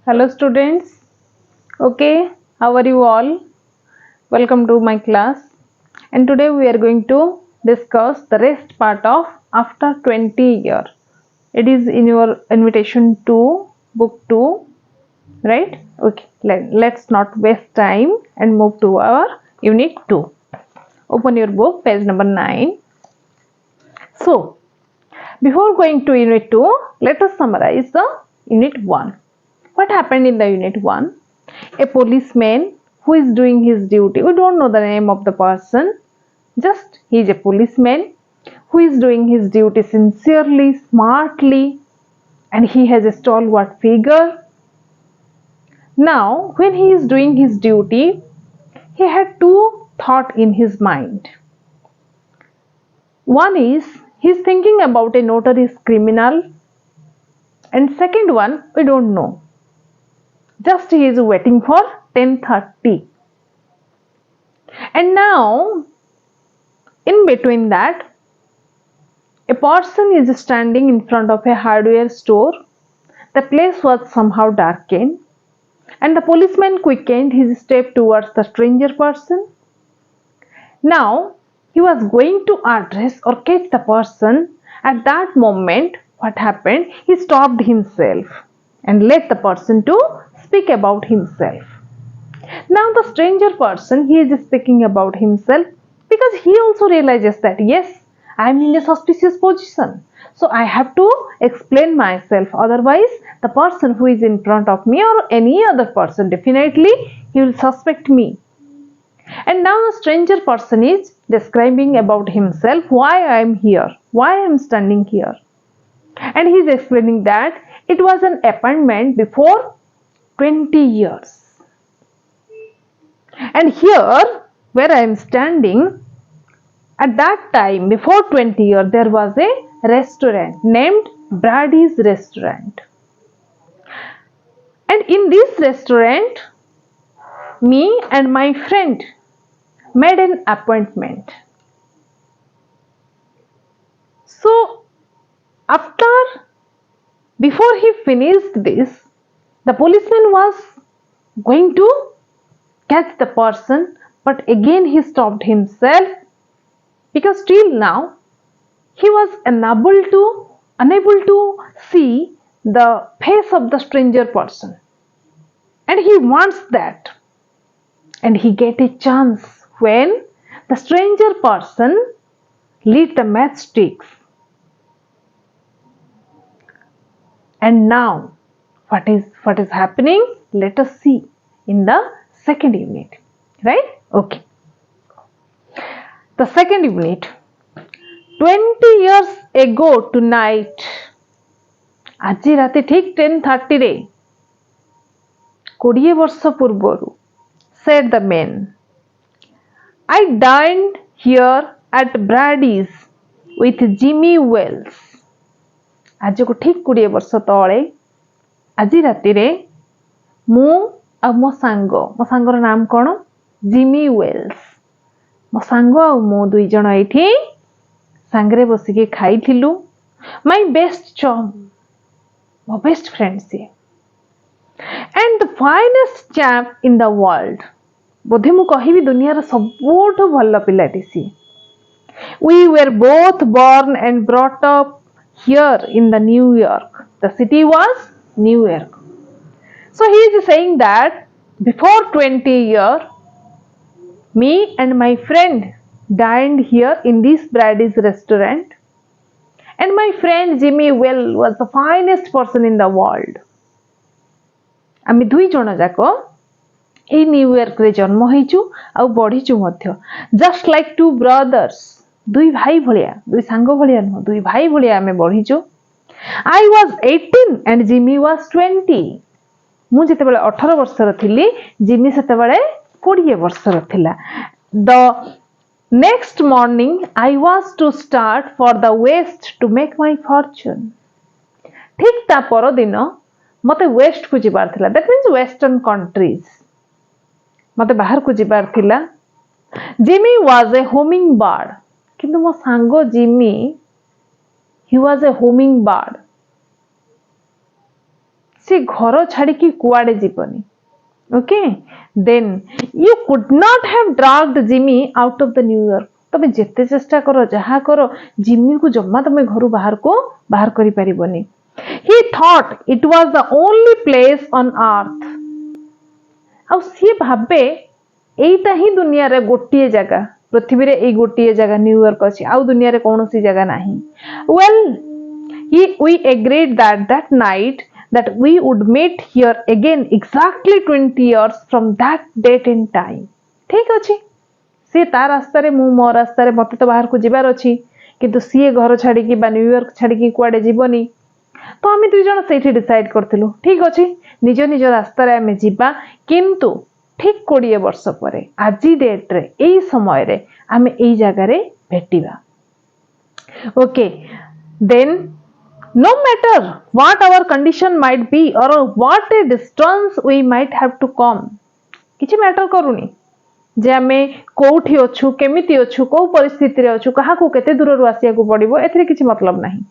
Hello students. Okay, how are you all? Welcome to my class. And today we are going to discuss the rest part of after 20 years. It is in your invitation to book 2, right? Okay, let's not waste time and move to our unit 2. Open your book, page number 9. So, before going to unit 2, let us summarize the unit 1. What happened in the unit 1? A policeman who is doing his duty. We don't know the name of the person, just he is a policeman who is doing his duty sincerely, smartly, and he has a stalwart figure. Now, when he is doing his duty, he had two thoughts in his mind. One is he is thinking about a notorious criminal, and second one we don't know. Just he is waiting for 10:30. And now, in between that, a person is standing in front of a hardware store. The place was somehow darkened, and the policeman quickened his step towards the stranger person. Now, he was going to address or catch the person. At that moment, what happened? He stopped himself and let the person to speak about himself. Now the stranger person, he is speaking about himself because he also realizes that yes, I am in a suspicious position. So I have to explain myself. Otherwise, the person who is in front of me or any other person, definitely he will suspect me. And now the stranger person is describing about himself, why I am here, why I am standing here. And he is explaining that it was an appointment before 20 years. And here, where I am standing, at that time, before 20 years, there was a restaurant named Brady's Restaurant. And in this restaurant, me and my friend made an appointment. So, before he finished this, the policeman was going to catch the person, but again he stopped himself because till now he was unable to see the face of the stranger person, and he wants that, and he get a chance when the stranger person lit the matchsticks. And now what is happening? Let us see in the second unit, right? Okay, the second unit. 20 years ago tonight, ଆଜି ରାତି ଠିକ୍ 10:30 ରେ 20 ବର୍ଷ ପୂର୍ବରୁ, said the man, I dined here at Brady's with Jimmy Wells. ଆଜକୁ ଠିକ୍ 20 ବର୍ଷ ତଳେ ଆଜି ରାତିରେ ମୁଁ ଆଉ ମୋ ସାଙ୍ଗର ନାମ କ'ଣ? Jimmy Wales. ମୋ ସାଙ୍ଗ ଆଉ ମୁଁ ଦୁଇ ଜଣ ଏଇଠି ସାଙ୍ଗରେ ବସିକି ଖାଇଥିଲୁ। ମାଇ ବେଷ୍ଟ ଚମ୍, ମୋ ବେଷ୍ଟ ଫ୍ରେଣ୍ଡ ସିଏ, and the finest chap in the world, ବୋଧେ ମୁଁ କହିବି ଦୁନିଆର ସବୁଠୁ ଭଲ ପିଲାଟି ସିଏ। We were both born and brought up here in the New York. The city was New York. So he is saying that before 20 years, me and my friend dined here in this Brady's restaurant, and my friend Jimmy Well was the finest person in the world. ଆମେ ଦୁଇ ଜଣ ଯାକ ଏଇ ନ୍ୟୁୟର୍କରେ ଜନ୍ମ ହେଇଛୁ ଆଉ ବଢିଛୁ ମଧ୍ୟ, just like two brothers, ଦୁଇ ଭାଇ ଭଳିଆ, ଦୁଇ ସାଙ୍ଗ ଭଳିଆ ନୁହଁ, ଦୁଇ ଭାଇ ଭଳିଆ ଆମେ ବଢିଛୁ। I was 18 and Jimmy was 20. ମୁଁ ଯେତେବେଳେ 18 ବର୍ଷର ଥିଲି, ଜିମି ସେତେବେଳେ 20 ବର୍ଷର ଥିଲା। The next morning I was to start for the west to make my fortune. ଠିକ୍ ତା ପରଦିନ ମତେ ୱେଷ୍ଟକୁ ଯିବାର ଥିଲା, that means western countries, ମତେ ବାହାରକୁ ଯିବାର ଥିଲା। ଜିମି was a homing bird, କିନ୍ତୁ ମୋ ସାଙ୍ଗ ଜିମି, he was a homing bird. से घर छाड़ी कुआडे जीवनी okay then you could not have drugged Jimmy out of the New York तमे जेते चेष्टा करो जहा करो जिमी को जम्मा तमे घर बाहर करि परिबनी he thought it was the only place on earth आ सी भाबे एईटा ही दुनिया रे गोटिए जगह पृथ्वी रे एई गोटिए जगह न्यूयॉर्क अछि आ दुनिया रे कोनोसी जगह नाही well we agreed that night that we would meet here again exactly 20 years from that date and time ठीक अछि से ता रास्ता रे मु मो रास्ता रे मते तो बाहर को जिबार अछि किंतु सी घर छाड़ी की बा न्यूयॉर्क छाड़ी की कुआडे जीवनी तो आम दुई जन से डिसाइड करथिलु ठीक अछि निज निज रास्ता रे आमे जिबा किंतु ठीक 20 वर्ष पर आज डेट रे एई समय रे आमे एई जगह रे भेटिबा okay then no matter what our condition might be or what a distance we might have to come किछि मैटर करूनी जे आमे कोठी अछु केमिति अछु को परिस्थिति रे अछु कहा को केते दूर रु आसिया को पड़िबो एथरे किछि मतलब नाही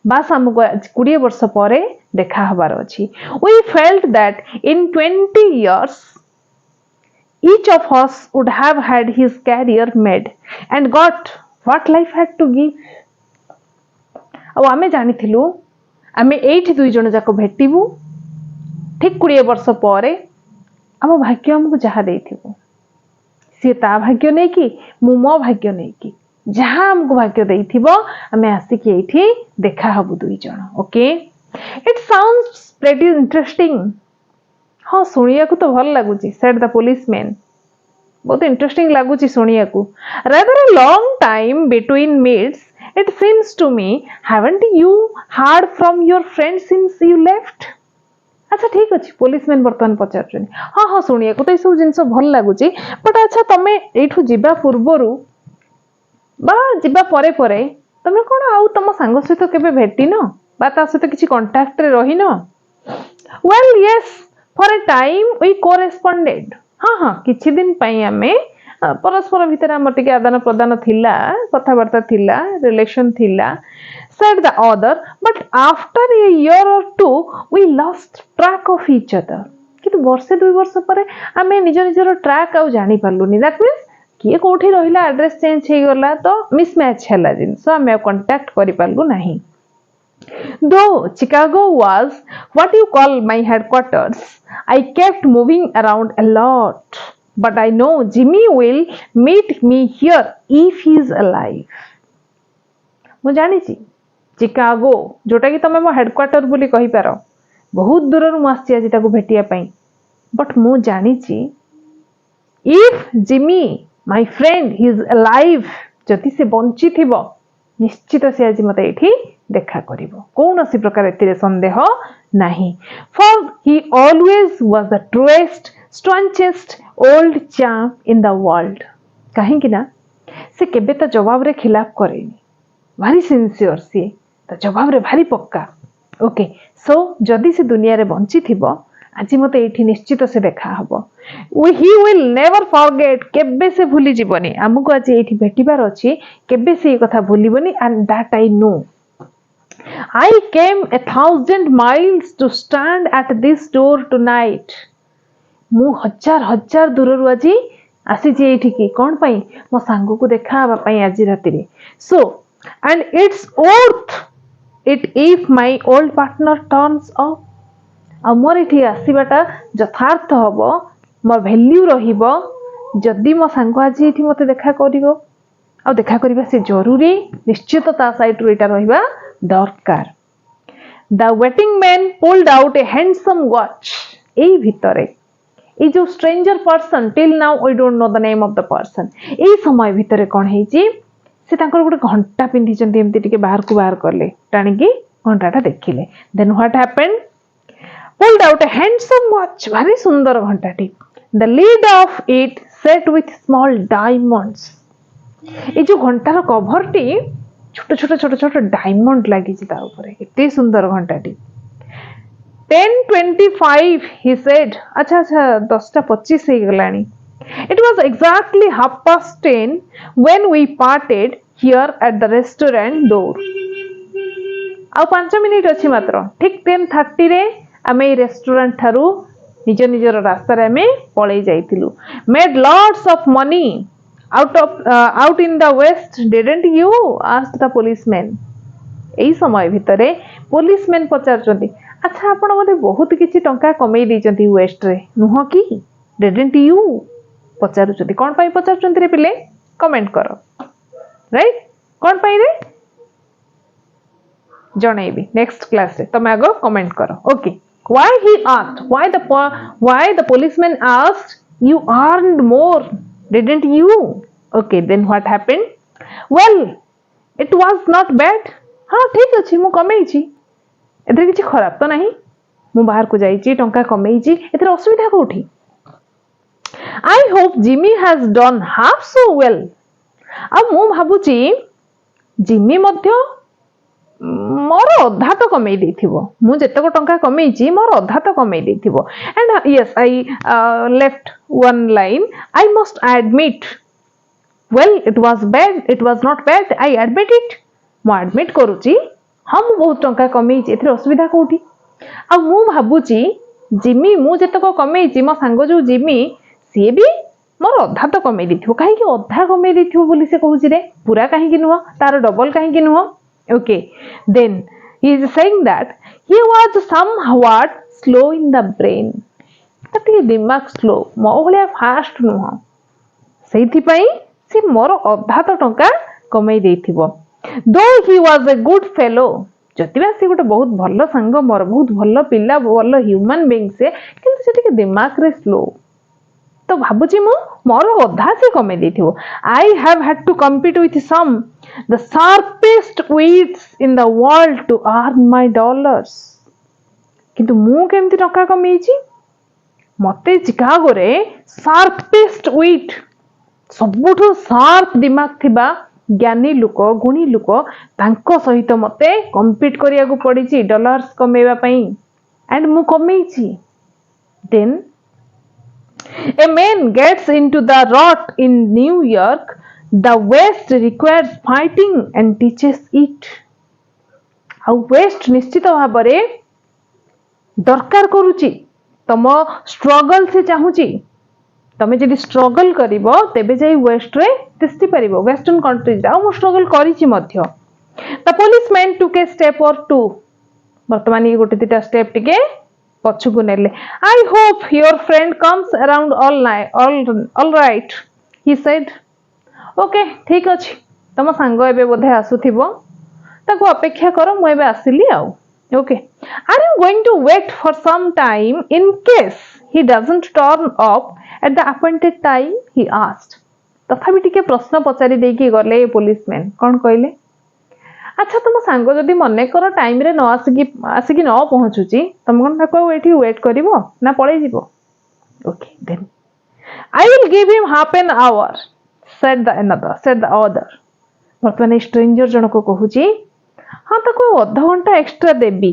बस हमको 20 वर्ष परे देखा हबार अछि we felt that in 20 years each of us would have had his career made and got what life had to give आ आमे जानिथिलु आमे एठी दुई जण जाको भेटिबु ठीक 20 वर्ष परे आम भाग्य हमको जहा देथिबो सी ता भाग्य नै कि मु मो भाग्य नै कि जहा हमको भाग्य देथिबो आमे आसी कि एठी देखा हबु दुई जण okay it sounds pretty interesting हां सुनिया को तो भल लागुची सेड द पुलिसमैन बहुत इंटरेस्टिंग लागुची सुनिया को rather a long time between meets it seems to me haven't you heard from your friend since you left अच्छा ठीक अछि पुलिसमैन बर्तमान पचारछन हां हां सुनिया को तो सब जिंस भल लागुची बट अच्छा तमे एठु जिबा पूर्वरु बा जिबा परे परे तमे कोन आउ तम संग सहित केबे भेटिनो बा ता सहित किछि कांटेक्ट रे रहिनो well yes for a time we corresponded हाँ हाँ किछि दिन पई हमें परस्पर भितर हम टिके आदान प्रदान थिला कथावार्ता थिला रिलेशन थिला said the other but after a year or two we lost track of each other कितु वर्षे 2 वर्ष परे हमें निज निजर ट्रैक आउ जानि पालुनी दैट मींस किए कोठी रहिला एड्रेस चेंज हे गला तो मिसमैच हैला जिंस हमें कांटेक्ट करि पालु नाही though Chicago was what you call my headquarters I kept moving around a lot but I know Jimmy will meet me here if he is alive मु जानि छी चिकागो जोटा कि तमे मो हेडक्वार्टर बोली कहि पारो बहुत दूर रु आसी आज ताको भेटिया पई बट मु जानि छी if Jimmy my friend he is alive जति से बंची थिबो निश्चित से आज मते एठी देखा करिवो कोनोसी प्रकार एतिरे संदेह नाही for he always was the truest strongest old champ in the world कहीं कि ना से केबे त जवाब रे खिलाफ करेनी भारी सिंसियर सी त जवाब रे भारी पक्का ओके सो जदी से दुनिया रे बंची थिबो आज मते एठी निश्चित से देखा हबो ही विल नेवर फॉरगेट केबे से भूली जीवनी हमको आज एठी भेटिबार अछि केबे से ई कथा भूलिबनी and that I know I came 1,000 miles to stand at this door tonight. मु हजार दूर रु आज आसी जे एठी की कोन पई मो सांगो को देखा बा पई आज राती रे so and it's worth it if my old partner turns up अमर एठी आसीबाटा यथार्थ हबो मोर वैल्यू रहिबो जदी मो सांगो आज एठी मते देखा करिवो आ देखा करिबा से जरूरी निश्चित ता साइड रो एटा रहिबा दरकार the waiting man pulled out a handsome watch एई भितरे ए जो stranger person till now we don't know the name of the person एई समय भितरे कोन हेची से तांकर गोटे घंटा पिंधि चंती एमती टिके बाहर करले टाणी की घंटाटा देखिले then what happened pulled out a handsome watch very सुंदर घंटाटी the lid of it set with small diamonds ए जो घंटार कवर टी छोट छोट डायमंड लागि छि ता ऊपर एते सुंदर घंटाटी 10:25 he said अच्छा 10:25 हे गलानी it was exactly 10:30 when we parted here at the restaurant door आ 5 मिनिट अछि मात्र ठीक 10:30 रे आमे रेस्टोरेंट थारू निज निजर रास्तार आमे पळै जाइथिलु made lots of money out in the west didn't you asked the policeman एई समय भितरे पुलिसमैन पचारचंती अच्छा आपण मते बहुत किछि टंका कमई दैचंती वेस्ट रे नुह की didn't you पचारुचंती कोन पई पचारचंती रे पिले कमेंट करो राइट कोन पई रे जणैबी नेक्स्ट क्लास रे तमे आगो कमेंट करो okay why he asked why the policeman asked you earned more didn't you okay then what happened well it was not bad हाँ ठीक अच्छी मु कमेइची एथरे किछि खराब तो नहीं मु बाहर को जाइची टंका कमेइची एथरे असुविधा कोठी I hope Jimmy has done half so well अब मु भाबुची जिमी मध्य मोर अधा तो कमेई देथिबो मु जेतको टंका कमेइची मोर अधा तो कमेई देथिबो and yes I left one line I must admit well it was not bad I admit it मु एडमिट करूची हम बहुत टंका कमेइची एथरे असुविधा कोठी आ मु भाबुची जिमी मु जेतको कमेइची मो सांगो जो जिमी सी भी मोर अधा तो कमेई देथिबो काहे कि अधा कमेई देथिबो बोली से कहूची रे पूरा काहे कि नुह तार डबल काहे कि नुह okay then he is saying that he was somewhat slow in the brain तते दिमाग स्लो मो भलिया फास्ट नुह सेथि पई से मोर अधा तो टंका कमेई देथिबो though he was a good fellow जतिबा से गोटे बहुत भलो संग मोर बहुत भलो पिला भलो ह्यूमन बीइंग से किंतु से टिके दिमाग रे स्लो तो भाबुची मु मोर अधा से कमेई देथिबो I have had to compete with some the sharpest wits in the world to earn my dollars किंतु मु केमती टंका कमेइची मते चिकागो रे sharpest wit सबुठो शार्प दिमाग थिबा ज्ञानी लोक गुणी लोक तांको सहित मते कंपीट करिया को पड़ीची डॉलर्स कमेवा पई एंड मु कमेइची then a man gets into the rut in New York the west requires fighting and teaches it आ वेस्ट निश्चित भाबरे दरकार करूची तम स्ट्रगल से चाहूची तमे जदि स्ट्रगल करिवो तेबे जाई वेस्ट रे तिष्ठि परिवो वेस्टर्न कंट्रीज आ मु स्ट्रगल करिची मध्य the policeman took a step or two वर्तमान ये गोटे दिटा स्टेप टिके पछुकु नेले I hope your friend comes around all right he said okay ठीक अछि तम संग एबे बोधे आसुथिबो ताको अपेक्षा करो मु एबे आसिली आउ okay are you going to wait for some time in case he doesn't turn up at the appointed time he asked तथापि टिके प्रश्न पचारि देकी गले पुलिसमैन कोन कहले अच्छा तुम सांग जदि मने कर टाइम रे न आसिकी न पहुंचुची तुम कोन ताको एठी वेट करिवो ना पळै जिवो okay then I will give him half an hour said the other वर्तमान स्ट्रेंजर जन को कहूची हां ताको आधा घंटा extra Devi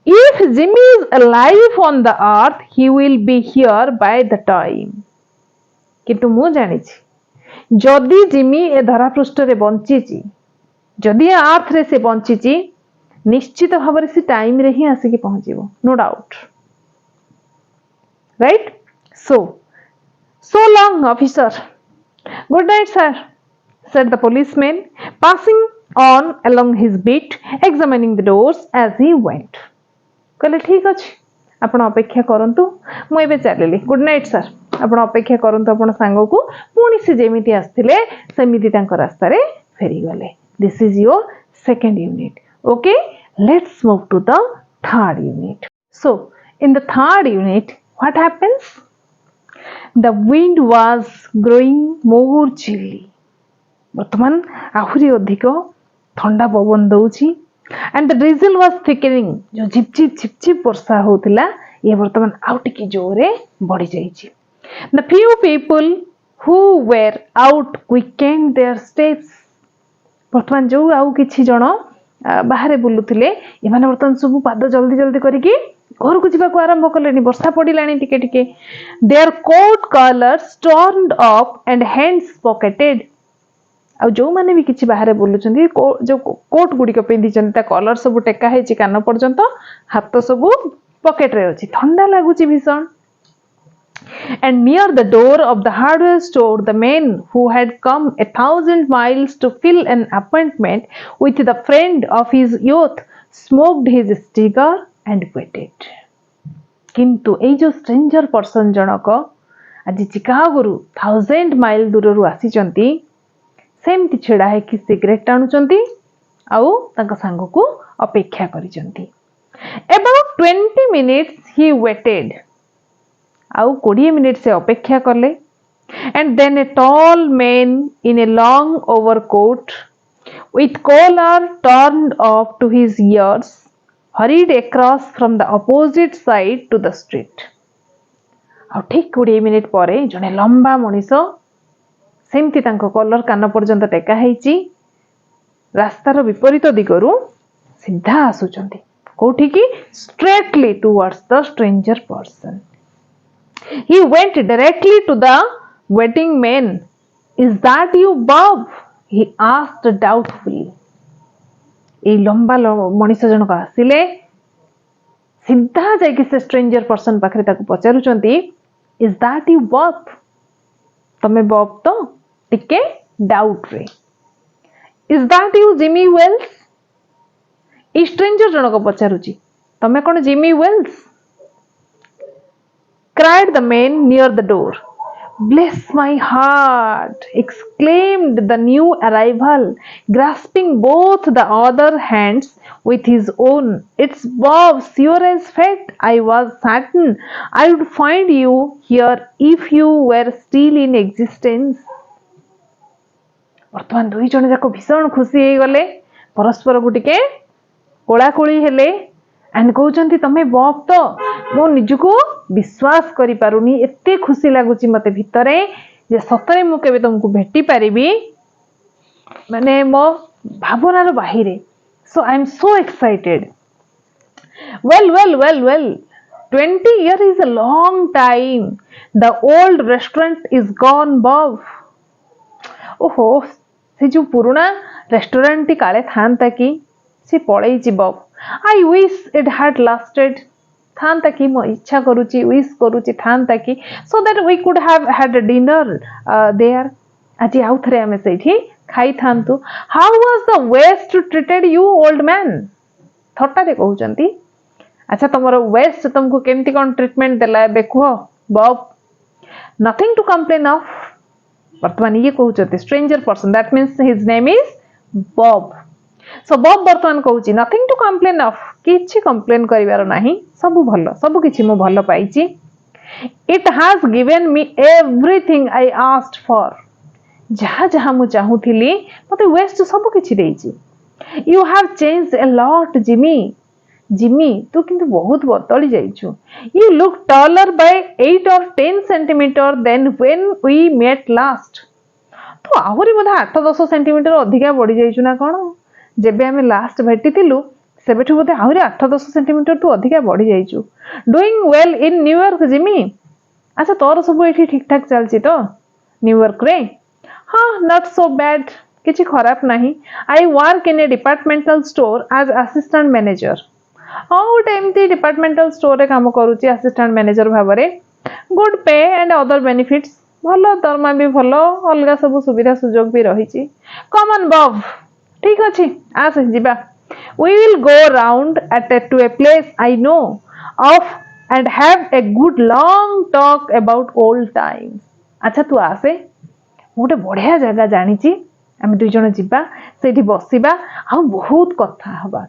If Jimmy is alive on the earth, he will be here by the time. किंतु मु जानिछि जदि जिमी ए धरा पृष्ठ रे बंचीची जदि अर्थ रे से बंचीची निश्चित भाव से टाइम रे ही आसिकी पहुंचीबो no doubt right so long officer good night sir said the policeman passing on along his beat examining the doors as he went कहले ठीक अछि आपण अपेक्षा करंतु मु एबे चलली गुड नाइट सर आपण अपेक्षा करंतु आपण सांग को पुणी से जेमिति आस्थिले सेमिति तांको रास्ता रे फेरी गले this is your second unit okay let's move to the third unit so in the third unit what happens the wind was growing more chilly वर्तमान आहुरी अधिक ठंडा पवन दउची and the drizzle was thickening जो झिपझिप वर्षा होतिला ये वर्तमान आउट की जोरे बढ़ी जाईची the few people who were out quickened their steps वर्तमान जो आउ किछि जण बाहरे बुलुथिले एमाने वर्तमान सब पाद जल्दी जल्दी करिकि घर को जीवा को आरंभ कलेनी वर्षा पड़िलानी टिके टिके their coat collars turned up and hands pocketed आ जो माने भी किछि बाहरे बोलुचंदी जो कोट गुडी को पिंदी चंता कलर सब टेका है छि कान पर्यंत हाथ सब पॉकेट रे अछि ठंडा लागुची भीषण and near the door of the hardware store the man who had come 1,000 miles to fill an appointment with the friend of his youth smoked his cigar and waited किंतु ए जो स्ट्रेंजर पर्सन जनक आज चिकागोरु 1000 mile दूरରୁ ଆସିଛନ୍ତି सेमती छिड़ा है कि cigarette टाणुचंती आउ तांका सांगको अपेक्षा करिचंती about 20 minutes he waited आउ 20 मिनिट से अपेक्षा कले and then a tall man in a long overcoat with collar turned up to his ears hurried across from the opposite side to the street आउ ठीक 20 minute परे जने लंबा मनीष सेमती तांको कलर कान पर्यंत टेका हेची रास्तार विपरीत दिगरु सीधा आसुचंती कोठी की straightly towards the stranger person He went directly to the waiting man. Is that you, Bob? He asked doubtfully. ए लंबा मनीष जनक आसिले सीधा जाइए से स्ट्रेंजर पर्सन पाखरे ताको पचारुचंती Is that you, Bob? तमे बॉब तो टिके डाउट रे Is that you, Jimmy Wells? ए स्ट्रेंजर जनक पचारुची तमे कोन Jimmy Wells cried the man near the door. Bless my heart, exclaimed the new arrival, grasping both the other hands with his own. It's Bob, sure as fate. I was certain I would find you here if you were still in existence. वर्तमान दुई जन जाक भीषण खुशी हो गले परस्पर को टिके कोलाकोली हेले एंड कहउचंती तमे बॉब तो मो निजको विश्वास करि पारुनी एते खुशी लागुची मते भितरे जे सतरे मु केबे तुमको भेटी पारिबी माने मो भावनार बाहिरे so I am so excited well 20 years is a long time the old restaurant is gone Bob ओहो से जो पुराना रेस्टोरेंट टी काले थांता की से पळेई जी Bob I wish it had lasted थांता की मो इच्छा करूची विश करूची थांता की so that we could have had a dinner there आज आउ थरे हमें सेठी खाई थांतु how was the west treated you old man थट्टा रे कहउचंती अच्छा तमरो वेस्ट तुमको केमती कोन ट्रीटमेंट देला देखो Bob nothing to complain of वर्तमान ये कहउचते stranger person that means his name is Bob so Bob वर्तमान कहउची नथिंग टू कंप्लेन ऑफ किछि कंप्लेन करिवार नाही सब भलो सब किछि मो भलो पाइची it has given me everything I asked for जहा जहा मु चाहुथिली मते वेस्ट सब किछि देइची you have changed a lot Jimmy तू किंतु बहुत बदली जाइछु you look taller bye 8 or 10 centimetre then when we met last तो आहुरी बोधा 8-10 सेंटीमीटर अधिका बढ़ी जाइछु ना कोन जेबे हमें लास्ट भेटिथिलु सेबेठु बोधे आहुरी 8-10 सेंटीमीटर तू अधिका बढ़ी जाइछु doing well in New York Jimmy अच्छा तोर सब एठी ठीक ठाक चलची तो न्यूयॉर्क रे हां नॉट सो बैड किछि खराब नाही I work in a departmental store as assistant manager गोटे एमती डिपार्टमेंटल स्टोर रे काम करूची असिस्टेंट मैनेजर भाबरे good pay and other benefits भलो दरमा भी भलो अलगा सब सुविधा सुजोग भी रहिची कॉमन बॉब ठीक अछि आस जिबा we will go round to a place I know of and have a good long talk about old times अच्छा तू आसे गोटे बढ़िया जगह जानिची हम दुई जण जिबा सेठी बसिबा आ बहुत कथा हबा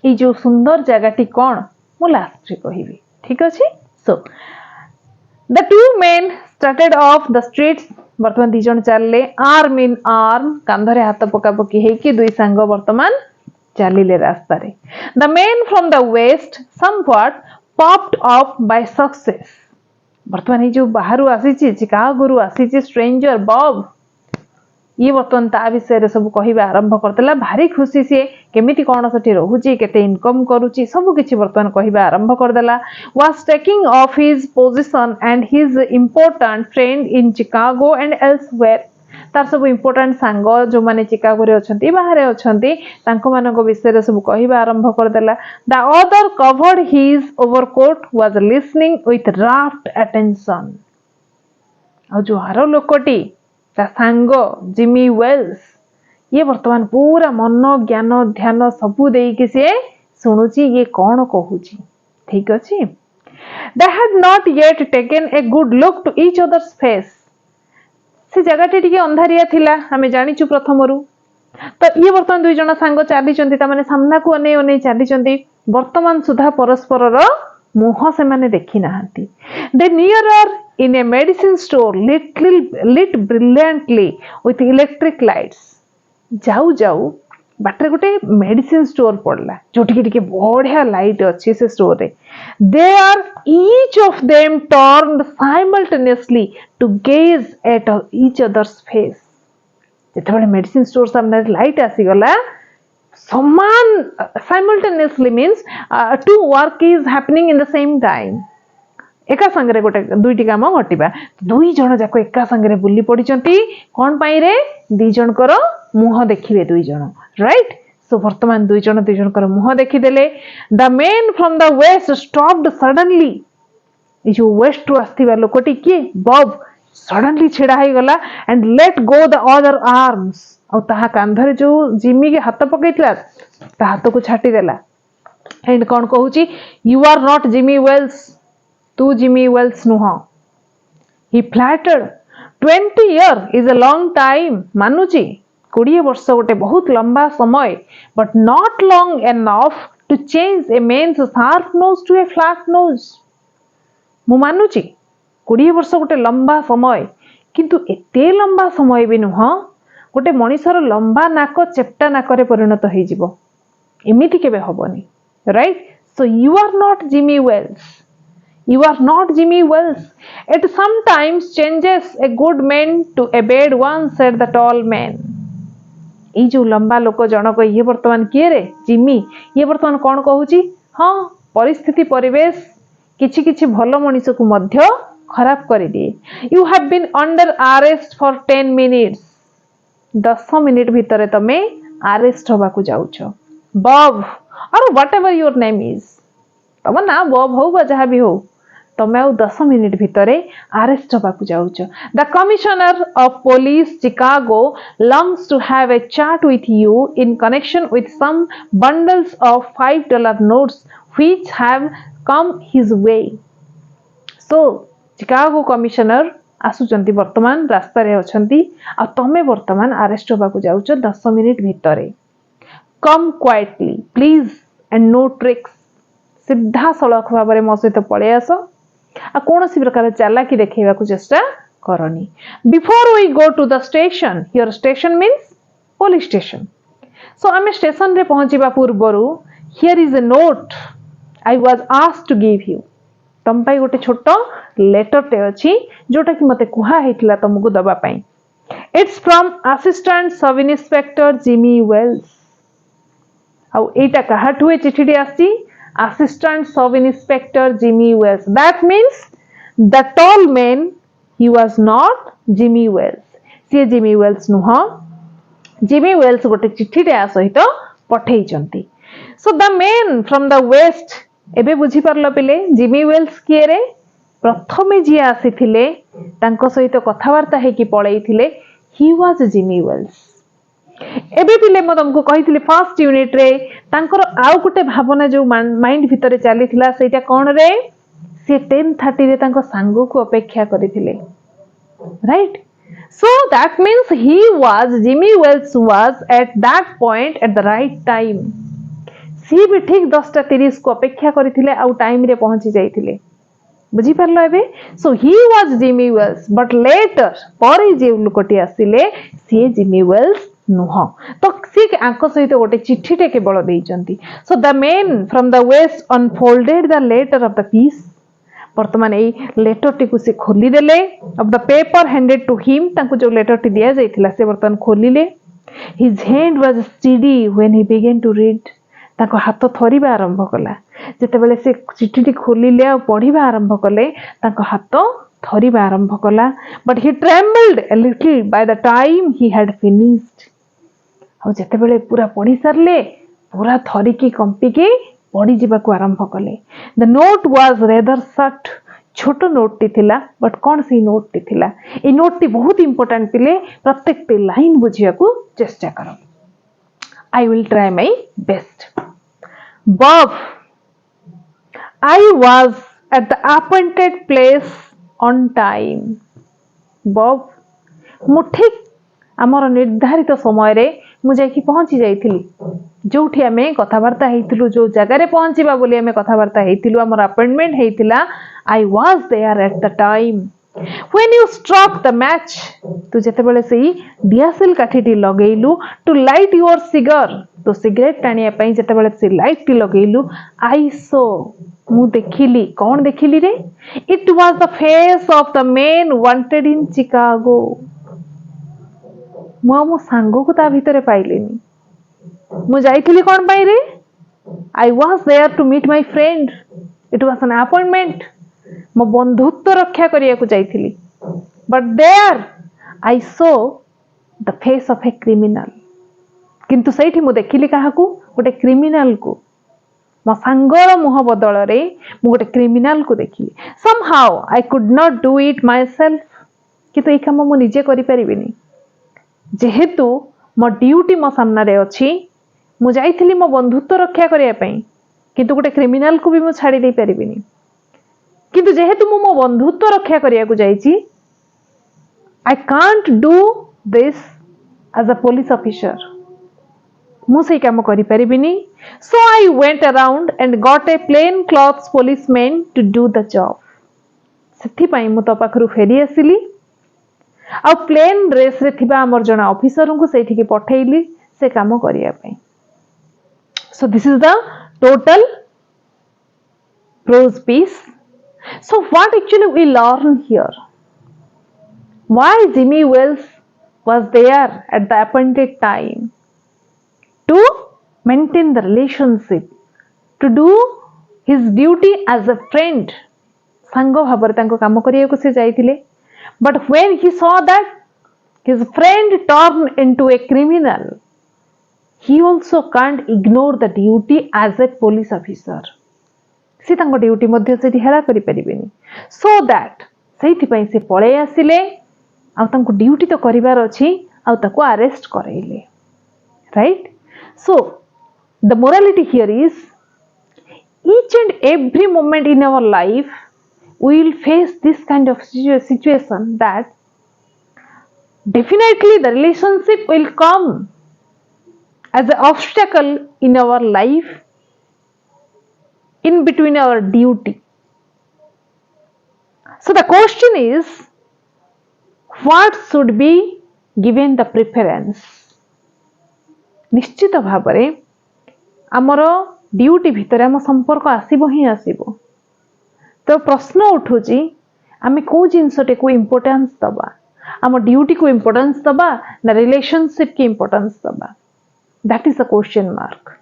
ई जो सुंदर जगहटी कौन मु लास्ट रे कहिबी ठीक अछि so the two main started off the streets वर्तमान दी जण चलले आर्म इन आर्म कांधरे हाथ पका पकी हे कि दुई सांग वर्तमान चलिले रास्ता रे the men from the west somewhat popped up by success वर्तमान ई जो बाहरु आसीची चिकागोरु आसीची स्ट्रेंजर बॉब ये वर्तमान ता विषय रे सब कहिबा आरंभ करतला भारी खुशी से केमिति कोन सठी रहूची केते इनकम करूची सब किछि वर्तमान कहिबा आरंभ कर देला was taking of his position and his important friend in Chicago and elsewhere तार सब इम्पोर्टेंट सांग जो माने चिकागो रे अछंती बाहर अछंती तांको मानको विषय सब कहबा आरंभ कर देला the other covered his overcoat was listening with raft attention और जो आरो लोकटी ता सांग जिमी वेल्स ये वर्तमान पूरा मन ज्ञान ध्यान सबू देकी से सुनुची ये कौन कहूची ठीक अछि they had not yet taken a good look to each other's face से जगह टी अंधारिया थिला हमें जानिचु प्रथमरु तो ये वर्तमान दुई जन सांग चली चंती ता माने सामना को अने अने चली चंती वर्तमान सुधा परस्पर रो मुह से माने देखि नाहंती they nearer in a medicine store lit brilliantly with electric lights जाऊ जाऊ बाटर गोटे मेडिसिन स्टोर पड़ला जोटी टिके बढ़िया लाइट अच्छी से स्टोर रे they are each of them turned simultaneously to gaze at each others face जेतेबेले मेडिसिन स्टोर सामने लाइट आसी गला समान simultaneously means two work is happening in the same time एका संगरे गोटे दुईटी काम घटिबा दुई जण जाक एका संगरे बुली पड़िचंती कोन पाई रे दी जनकर मुह देखिबे दुई जण राइट सो वर्तमान दुई जनकर मुह देखिदेले the man from the west stopped suddenly ए जो वेस्ट रु आस्थिबा लोकटी के बब सडनली छिड़ा हे गला and let go the other arms और ताहा कांधरे जो जिमी के हाथ पकैतला ता हाथ को छाटी देला एंड कोन कहूची you are not Jimmy Wells तू जिमी वेल्स नुह he flattered 20 years is a long time मानुची 20 वर्ष गोटे बहुत लंबा समय but not long enough to change a man's sharp nose to a flat nose मु मानुची 20 वर्ष गोटे लंबा समय किंतु एते लंबा समय भी नुह गोटे मनीषर लंबा नाक चेप्टा नाकरे परिणत हो जिवो एमिति केबे हबनी right so you are not Jimmy Wells You are not Jimmy Wells. It sometimes changes a good man to a bad one, said the tall man. ये जो लंबा लोक जनक ये वर्तमान किए रे जिमी ये वर्तमान कौन कहूची हाँ परिस्थिति परिवेश किछि किछि भलो मनीष को मध्य खराब कर दिए You have been under arrest for 10 minutes. 10 minute भितर तमे अरेस्ट होबा को जाउछ बब और whatever your name is तम ना बब हो बा जहा भी हो तमे 10 मिनिट भितरे अरेस्ट होबाकू जाउछ the commissioner of police Chicago longs to have a chat with you in connection with some bundles of $5 notes which have come his way so Chicago commissioner आसुचंती वर्तमान रास्ता रे अछंती आ तमे वर्तमान अरेस्ट होबाकू जाउछ 10 मिनिट भितरे come quietly please and no tricks सीधा सड़क भाव में मो सहित पड़े आस आ कौन सी प्रकार चालाकी देखा चेष्टा करनी before we go to the station here station means police station so आम स्टेशन रे पहुंचवा पूर्वर here is a note I was asked to give you तुम पाई गोटे छोट लेटर टे अच्छी जोटा कि मते कुहा हेतिला तुमको दबा पाई it's from assistant sub inspector Jimmy Wells आ एटा काहाठु ए चिठीटी आसी Assistant Sub Inspector Jimmy Wells. That means the tall man, he was not Jimmy Wells. C Jimmy Wells नुह Jimmy Wells गोटे चिट्ठी टे सहित पठेई चंती. So the man from the west एबे बुझी परलो पिले Jimmy Wells किए रे प्रथमे जी आसीथिले तांको सहित कथावार्ता हे कि पळेई थिले he was Jimmy Wells. एबे पिले म तुमको कहिथिले फर्स्ट यूनिट रे तांकर आउ गुटे भावना जो माइंड भितर चली थिला सेटा कोन रे से 10:30 रे तांको सांगो को अपेक्षा करिथिले right so that means he was Jimmy Wells was at that point at the right time सी भी ठीक 10:30 को अपेक्षा करिथिले आउ टाइम रे पहुंची जाइथिले बुझी परलो एबे so he was Jimmy Wells but later पर जे लोकटी आसिले सी जिमी वेल्स नुह तो सी आंक सहित गोटे चिट्ठी टे केवल देइचंती so the man from the west unfolded the letter of the piece वर्तमान ए लेटर टी को से खोली देले of the paper handed to him तांको जो लेटर टी दिया जाइथिला से वर्तमान खोलिले his hand was steady when he began to read ताको हाथ थरिबा आरंभ कला जेतेबेले से चिट्ठी टी खोलिले आ पढिबा आरंभ कले ताको हाथ थरिबा आरंभ कला but he trembled a little by the time he had finished आ जेतेबेले पूरा पढ़ी सारले पूरा थरिकी कंपिकी पढ़ी जीवाकू आरंभ कले the note was rather short छोट नोट टी थिला बट कौन सी नोट टी थिला ए नोट टी बहुत इंपोर्टेंट पिले प्रत्येक टी लाइन बुझियाकू चेष्टा करो I will try my best. Bob, I was at the appointed place on time. Bob, ମୁଁ ଠିକ୍ ଆମର ନିର୍ଦ୍ଧାରିତ ସମୟରେ ମୁଁ ଯାଇକି ପହଞ୍ଚି ଯାଇଥିଲି ଯୋଉଠି ଆମେ କଥାବାର୍ତ୍ତା ହେଇଥିଲୁ ଯୋଉ ଜାଗାରେ ପହଞ୍ଚିବା ବୋଲି ଆମେ କଥାବାର୍ତ୍ତା ହେଇଥିଲୁ ଆମର ଆପଏଣ୍ଟମେଣ୍ଟ ହେଇଥିଲା I was there at the time. When you struck the match, तू जेतेबेले सेही दियासिल काठीटी लगेइलु to light your cigar, तो सिगरेट टाणिया पई जेतेबेले से लाइट टी लगेइलु I saw, मु देखिली कौन देखिली रे It was the face of the man wanted in Chicago. मो सांगो को ता भितरे पाइलेनी मु जाइथिली कोन पाई रे I was there to meet my friend. It was an appointment. मो बंधुत्व रक्षा करिया को जाइथिली but there I saw the face of a criminal. किंतु सैठी मु देखिली काहाकू गोटे क्रिमिनाल को मो सांगर मुह बदल रे मु गोटे क्रिमिनाल को देखिली somehow I could not do it myself. किंतु ए काम मु निजे करि परिबिनी जेहेतु मो ड्यूटी मो सामना रे अछि मु जाइथिली मो बंधुत्व रक्षा करिया पई किंतु गोटे क्रिमिनाल को भी मु छाडी दे परिबिनी किंतु जेहेतु मु मो बंधुत्व रक्षा करिया को जाइछि I can't do this as a police officer. मु से काम करि परिबिनी so I went around and got a plain clothes policeman to do the job. सेथि पई मु तो पाखरु फेरी आसिली आ प्लेन ड्रेस रे थिबा हमर जणा ऑफिसर को सेठी के पठेइली से काम करिया पई. So this is the total prose piece. So what actually we learn here? Why Jimmy Wells was there at the appointed time? To maintain the relationship, to do his duty as a friend. सांगो भाବରେ ତାଙ୍କ କାମ କରିବାକୁ ସେ ଯାଇଥିଲେ but when he saw that his friend turned into a criminal he also can't ignore the duty as a police officer. से तांको duty मध्ये सेठी हेला करि परिबेनी so that सेठी पई से पळे आसिले आ तांको ड्यूटी तो करिवार अछि आ ताको अरेस्ट करैले right. So the morality here is each and every moment in our life we will face this kind of situation that definitely the relationship will come as an obstacle in our life in between our duty. So the question is what should be given the preference. निश्चित भाबरे आमर duty भितर आम संपर्क आसीबो ही आसीबो तो प्रश्न उठुची आमे को जिनसटे को इंपोर्टेंस दबा आम ड्यूटी को इंपोर्टेंस दबा ना रिलेशनशिप की इंपोर्टेंस दबा that is the question mark.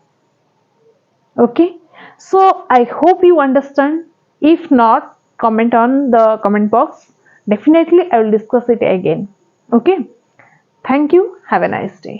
Okay, so I hope you understand. If not, comment on the comment box. Definitely I will discuss it again. Okay, thank you. Have a nice day.